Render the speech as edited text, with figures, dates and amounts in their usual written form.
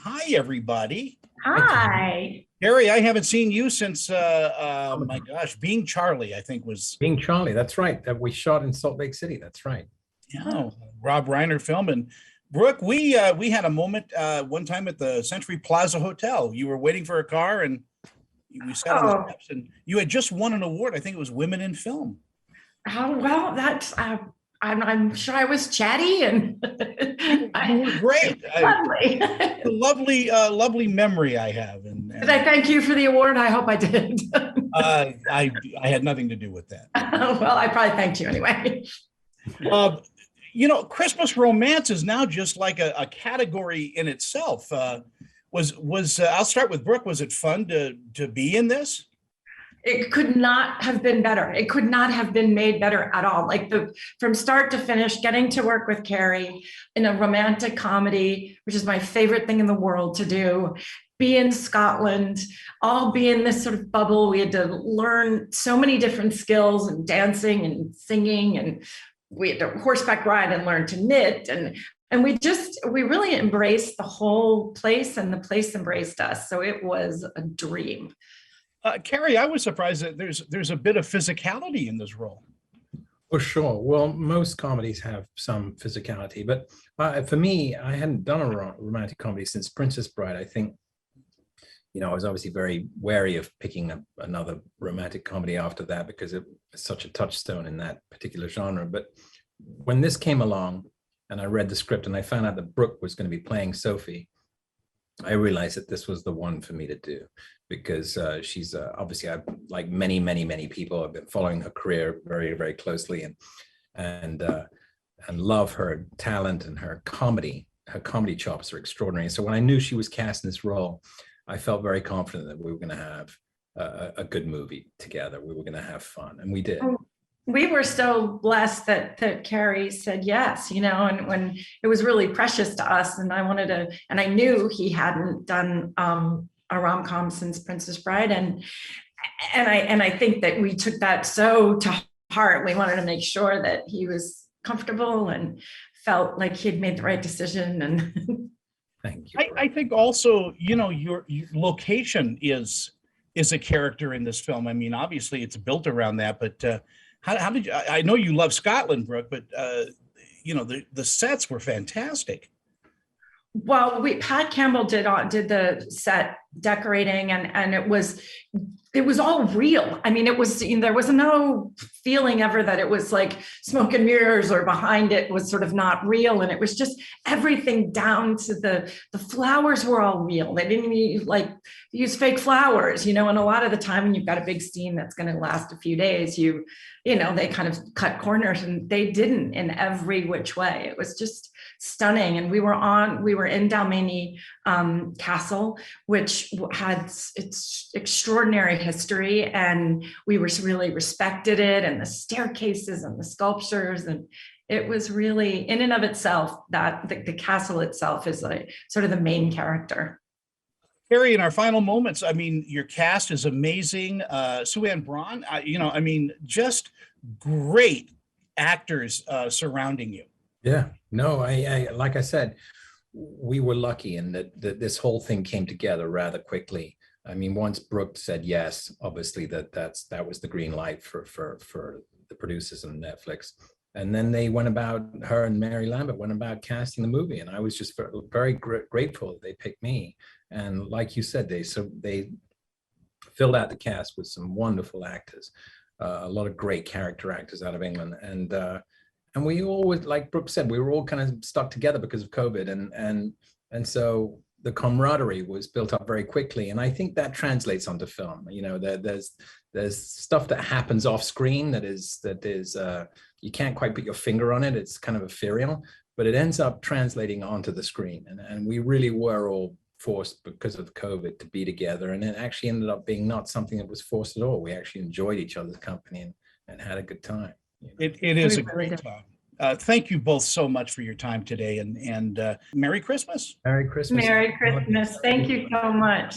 Hi, everybody. Hi. Cary, I haven't seen you since, my gosh, Being Charlie, I think was, Being Charlie, that's right. That we shot in Salt Lake City. That's right. you know, Rob Reiner film. And Brooke, we had a moment one time at the Century Plaza Hotel. You were waiting for a car and we sat on the Oh, steps and you had just won an award. I think it was Women in Film. well, that's I'm sure I was chatty and You were great. lovely. Lovely memory I have. And, Did I thank you for the award? I hope I did. I had nothing to do with that. Well, I probably thanked you anyway. Uh, Christmas romance is now just like a category in itself. Was I'll start with Brooke. Was it fun to be in this? It could not have been better. It could not have been made better at all. Like from start to finish, getting to work with Cary in a romantic comedy, which is my favorite thing in the world to do. Be in Scotland, all be in this sort of bubble. We had to learn so many different skills and dancing and singing, and we had to horseback ride and learn to knit, and we really embraced the whole place, and the place embraced us. So it was a dream. Cary, I was surprised that there's a bit of physicality in this role. For sure. Well, most comedies have some physicality, but for me, I hadn't done a romantic comedy since Princess Bride. I think, I was obviously very wary of picking up another romantic comedy after that because it was such a touchstone in that particular genre. But when this came along and I read the script and I found out that Brooke was going to be playing Sophie, I realized that this was the one for me to do because she's obviously, like many people, I've been following her career very, very closely and love her talent and her comedy. Her comedy chops are extraordinary. So when I knew she was cast in this role, I felt very confident that we were going to have a good movie together. We were going to have fun, and we did. We were so blessed that Cary said yes, and when it was really precious to us, and I knew he hadn't done a rom-com since Princess Bride, and I think that we took that so to heart. We wanted to make sure that he was comfortable and felt like he'd made the right decision. And thank you. I think also, your location is a character in this film. I mean, obviously it's built around that, but how did you? I know you love Scotland, Brooke, but the sets were fantastic. Well, Pat Campbell did the set decorating, and it was all real. I mean, there was no feeling ever that it was like smoke and mirrors or behind it was sort of not real. And it was just everything down to the flowers were all real. They didn't even use fake flowers, and a lot of the time when you've got a big scene that's going to last a few days, they kind of cut corners, and they didn't in every which way. It was just stunning. And we were in Dalmeny Castle, which had its extraordinary history, and we really respected it, and the staircases and the sculptures, and it was really in and of itself that the castle itself is like sort of the main character. Cary, in our final moments, I mean, your cast is amazing. Sue Ann Braun, just great actors surrounding you. Yeah, no, I like I said, we were lucky in that this whole thing came together rather quickly. I mean, once Brooke said yes, obviously that was the green light for the producers and Netflix. And then her and Mary Lambert went about casting the movie, and I was just very grateful that they picked me. And like you said, they filled out the cast with some wonderful actors, a lot of great character actors out of England, and we always, like Brooke said, we were all kind of stuck together because of COVID, and so the camaraderie was built up very quickly, and I think that translates onto film. There's stuff that happens off screen that is you can't quite put your finger on it. It's kind of ethereal, but it ends up translating onto the screen, and we really were all forced because of COVID to be together, and it actually ended up being not something that was forced at all. We actually enjoyed each other's company and had a good time. It is a great time. Thank you both so much for your time today, and Merry Christmas. Merry Christmas. Merry Christmas. Thank you so much.